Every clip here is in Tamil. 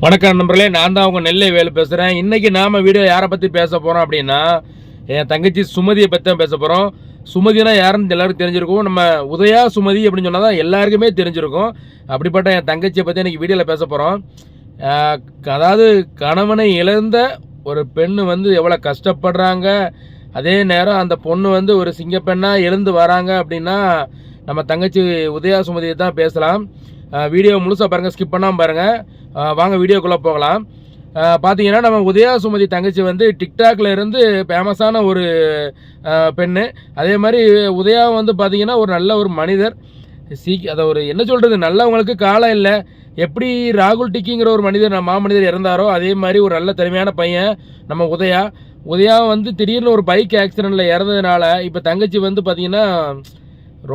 வணக்கம் நண்பர்களே, நான் தான் உங்கள் நெல்லை வேலு பேசுகிறேன். இன்றைக்கி நாம் வீடியோ யாரை பற்றி பேச போகிறோம் அப்படின்னா, என் தங்கச்சி சுமதியை பற்றி தான் பேச போகிறோம். சுமதினா யாருன்னு எல்லாருக்கும் தெரிஞ்சிருக்கும். நம்ம உதயா சுமதி அப்படின்னு சொன்னால் தான் எல்லாருக்குமே தெரிஞ்சிருக்கும். அப்படிப்பட்ட என் தங்கச்சியை பற்றி இன்றைக்கி வீடியோவில் பேச போகிறோம். அதாவது கணவனை இழந்த ஒரு பெண்ணு வந்து எவ்வளோ கஷ்டப்படுறாங்க, அதே நேரம் அந்த பொண்ணு வந்து ஒரு சிங்கப்பெண்ணாக எழுந்து வராங்க அப்படின்னா நம்ம தங்கச்சி உதயா சுமதியை தான் பேசலாம். வீடியோ முழுசாக பாருங்கள், ஸ்கிப் பண்ணாமல் பாருங்கள். வாங்க வீடியோக்குள்ளே போகலாம். பார்த்தீங்கன்னா நம்ம உதயா சுமதி தங்கச்சி வந்து டிக்டாக்ல இருந்து ஃபேமஸான ஒரு பெண்ணு. அதே மாதிரி உதயா வந்து பார்த்தீங்கன்னா ஒரு நல்ல ஒரு மனிதர். அதை ஒரு என்ன சொல்கிறது, நல்லவங்களுக்கு காலம் இல்லை. எப்படி ராகுல் டிக்கிங்கிற ஒரு மனிதர் மாமனிதர் இறந்தாரோ அதே மாதிரி ஒரு நல்ல திறமையான பையன் நம்ம உதயா வந்து திடீர்னு ஒரு பைக் ஆக்சிடெண்ட்டில் இறந்ததுனால இப்போ தங்கச்சி வந்து பார்த்திங்கன்னா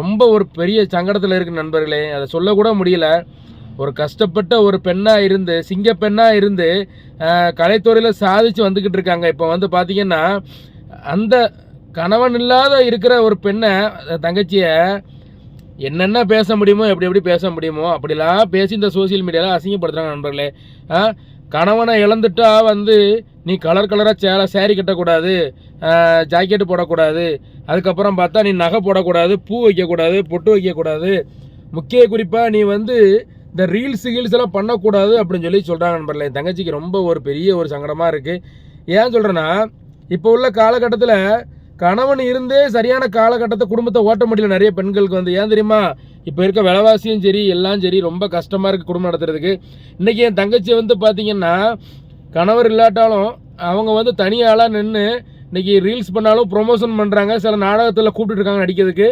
ரொம்ப ஒரு பெரிய சங்கடத்தில் இருக்குது நண்பர்களே. அதை சொல்லக்கூட முடியல. ஒரு கஷ்டப்பட்ட ஒரு பெண்ணாக இருந்து, சிங்க பெண்ணாக இருந்து கலைத்துறையில் சாதித்து வந்துக்கிட்டு இருக்காங்க. இப்போ வந்து பார்த்திங்கன்னா அந்த கணவன் இல்லாத இருக்கிற ஒரு பெண்ணை தங்கச்சியை என்னென்ன பேச முடியுமோ எப்படி பேச முடியுமோ அப்படிலாம் பேசி இந்த சோசியல் மீடியாவில் அசிங்கப்படுத்துகிறாங்க நண்பர்களே. கணவனை இழந்துட்டா வந்து நீ கலராக சேரீ கட்டக்கூடாது, ஜாக்கெட்டு போடக்கூடாது, அதுக்கப்புறம் பார்த்தா நீ நகை போடக்கூடாது, பூ வைக்கக்கூடாது, பொட்டு வைக்கக்கூடாது, முக்கிய குறிப்பாக நீ வந்து இந்த ரீல்ஸ் எல்லாம் பண்ணக்கூடாது அப்படின்னு சொல்கிறாங்க நண்பர்களே. தங்கச்சிக்கு ரொம்ப ஒரு பெரிய ஒரு சங்கடமாக இருக்குது. ஏன் சொல்கிறேன்னா, இப்போ உள்ள காலகட்டத்தில் கணவன் இருந்தே சரியான காலகட்டத்தை குடும்பத்தை ஓட்ட முடியல நிறைய பெண்களுக்கு வந்து. ஏன் தெரியுமா, இப்போ இருக்க விலைவாசியும் சரி எல்லாம் சரி ரொம்ப கஷ்டமாக இருக்குது குடும்பம் நடத்துறதுக்கு. இன்றைக்கி என் தங்கச்சி வந்து பார்த்திங்கன்னா கணவர் இல்லாட்டாலும் அவங்க வந்து தனியாளாக நின்று இன்றைக்கி ரீல்ஸ் பண்ணாலும் ப்ரொமோஷன் பண்ணுறாங்க. சில நாடகத்தில் கூப்பிட்டுருக்காங்க நடிக்கிறதுக்கு.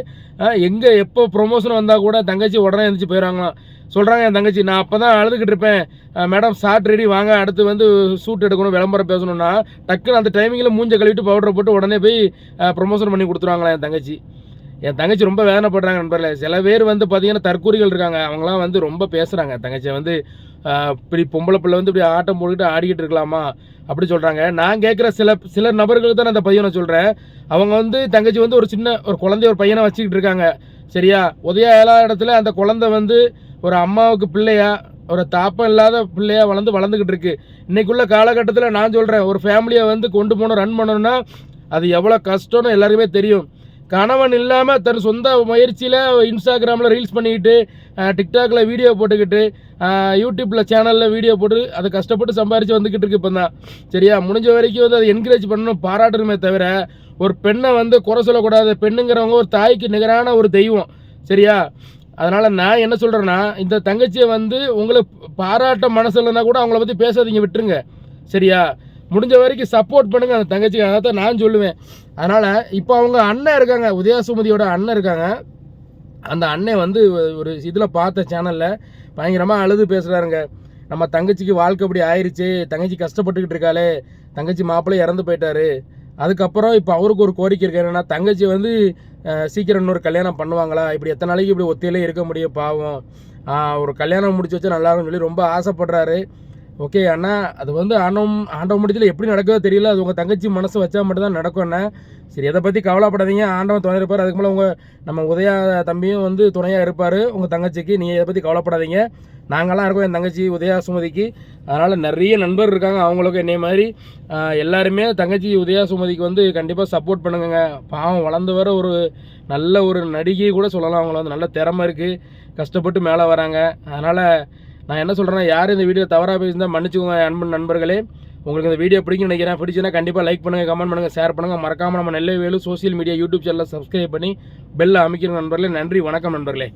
எங்கே எப்போ ப்ரொமோஷன் வந்தால் கூட தங்கச்சி உடனே எழுந்திரிச்சு போயிடறாங்களாம். சொல்கிறாங்க என் தங்கச்சி, நான் அப்போ தான் அழுதுகிட்டு இருப்பேன், மேடம் ஷார்ட் ரெடி வாங்க, அடுத்து வந்து ஷூட் எடுக்கணும், விளம்பரம் பேசணும்னா டக்குன்னு அந்த டைமிங்கில் மூஞ்சை கழுவிட்டு பவுடரை போட்டு உடனே போய் ப்ரொமோஷன் பண்ணி கொடுத்துருவாங்களா என் தங்கச்சி ரொம்ப வேதனைப்படுறாங்க நண்பர்களே. சில பேர் வந்து பார்த்திங்கன்னா தற்கூரிகள் இருக்காங்க. அவங்களாம் வந்து ரொம்ப பேசுகிறாங்க தங்கச்சியை வந்து இப்படி பொம்பளை பிள்ளை வந்து இப்படி ஆட்டம் போட்டுக்கிட்டு ஆடிக்கிட்டு இருக்கலாமா அப்படி சொல்கிறாங்க. நான் கேட்குற சில நபர்களுக்கு தான் அந்த பையனை சொல்கிறேன். அவங்க வந்து தங்கச்சி வந்து ஒரு குழந்தைய ஒரு பையனை வச்சுக்கிட்டு இருக்காங்க. சரியா, உதயா எல்லா இடத்துல அந்த குழந்தை வந்து ஒரு அம்மாவுக்கு பிள்ளையா, ஒரு தாப்பம் இல்லாத பிள்ளையா வளர்ந்துக்கிட்டு இருக்கு. இன்றைக்குள்ள காலகட்டத்தில் நான் சொல்கிறேன், ஒரு ஃபேமிலியை வந்து கொண்டு போகணும், ரன் பண்ணணும்னா அது எவ்வளோ கஷ்டம்னு எல்லாருக்குமே தெரியும். கணவன் இல்லாமல் தன் சொந்த முயற்சியில் இன்ஸ்டாகிராமில் ரீல்ஸ் பண்ணிக்கிட்டு, டிக்டாக்ல வீடியோ போட்டுக்கிட்டு, யூடியூப்பில் சேனலில் வீடியோ போட்டு அதை கஷ்டப்பட்டு சம்பாரித்து வந்துக்கிட்டு இருக்கு இப்போ தான். சரியா, முடிஞ்ச வரைக்கும் வந்து அதை என்கரேஜ் பண்ணணும், பாராட்டணுமே தவிர ஒரு பெண்ணை வந்து குறை சொல்லக்கூடாது. பெண்ணுங்கிறவங்க ஒரு தாய்க்கு நிகரான ஒரு தெய்வம். சரியா, அதனால் நான் என்ன சொல்கிறேன்னா, இந்த தங்கச்சியை வந்து உங்களை பாராட்ட மனசு இல்லைன்னா கூட அவங்கள பற்றி பேசாதீங்க, விட்டுருங்க. சரியா, முடிஞ்ச வரைக்கும் சப்போர்ட் பண்ணுங்கள் அந்த தங்கச்சிக்கு. அதை தான் நான் சொல்லுவேன். அதனால் இப்போ அவங்க அண்ணன் இருக்காங்க, உதயா சுமதியோட அண்ணன் இருக்காங்க. அந்த அண்ணன் வந்து ஒரு இதில் பார்த்த சேனலில் பயங்கரமாக அழுது பேசுகிறாருங்க. நம்ம தங்கச்சிக்கு வாழ்க்கை அப்படி ஆயிடுச்சு, தங்கச்சி கஷ்டப்பட்டுக்கிட்டு இருக்காளே, தங்கச்சி மாப்பிள்ளை இறந்து போயிட்டாரு. அதுக்கப்புறம் இப்போ அவருக்கு ஒரு கோரிக்கை இருக்குது, என்னென்னா தங்கச்சி வந்து சீக்கிரம் இன்னொரு கல்யாணம் பண்ணுவாங்களா, இப்படி எத்தனை நாளைக்கு இப்படி ஒத்தையிலே இருக்க முடியும், பாவம், ஒரு கல்யாணம் முடிச்சு வச்சா நல்லாருன்னு சொல்லி ரொம்ப ஆசைப்படுறாரு. ஓகே அண்ணா, அது வந்து ஆண்டவன் முடிச்சதில் எப்படி நடக்குதோ தெரியல, அது உங்கள் தங்கச்சி மனசு வச்சா மட்டும்தான் நடக்கும் அண்ணா. சரி, எதை பற்றி கவலைப்படாதீங்க, ஆண்டவன் துணை இருப்பார். அதுக்கு மேலே நம்ம உதயா தம்பியும் வந்து துணையாக இருப்பார் உங்கள் தங்கச்சிக்கு. நீங்கள் இதை பற்றி கவலைப்படாதீங்க, நாங்கள்லாம் இருக்கோம் என் தங்கச்சி உதயா சுமதிக்கு. அதனால் நிறைய நண்பர் இருக்காங்க அவங்களுக்கு என்னை மாதிரி. எல்லாருமே தங்கச்சி உதயா சுமதிக்கு வந்து கண்டிப்பாக சப்போர்ட் பண்ணுங்க. பாவம், வளர்ந்து வர ஒரு நல்ல ஒரு நடிகை கூட சொல்லலாம். அவங்கள வந்து நல்ல திறமை இருக்குது, கஷ்டப்பட்டு மேலே வராங்க. அதனால் நான் என்ன சொல்கிறேன்னா, யாரும் இந்த வீடியோ தவறாக பேசியிருந்தால் மன்னிச்சுக்கோங்க அன்பு நண்பர்களே. உங்களுக்கு இந்த வீடியோ பிடிக்கும்னு நினைக்கிறேன். பிடிச்சுன்னா கண்டிப்பாக லைக் பண்ணுங்கள், கமெண்ட் பண்ணுங்கள், ஷேர் பண்ணுங்கள். மறக்காமல் நம்ம நெல்லை வேலு சோசியல் மீடியா யூடியூப் சேனலில் சப்ஸ்கிரைப் பண்ணி பெல்லை அமைக்கிற நண்பர்களே. நன்றி, வணக்கம் நண்பர்களே.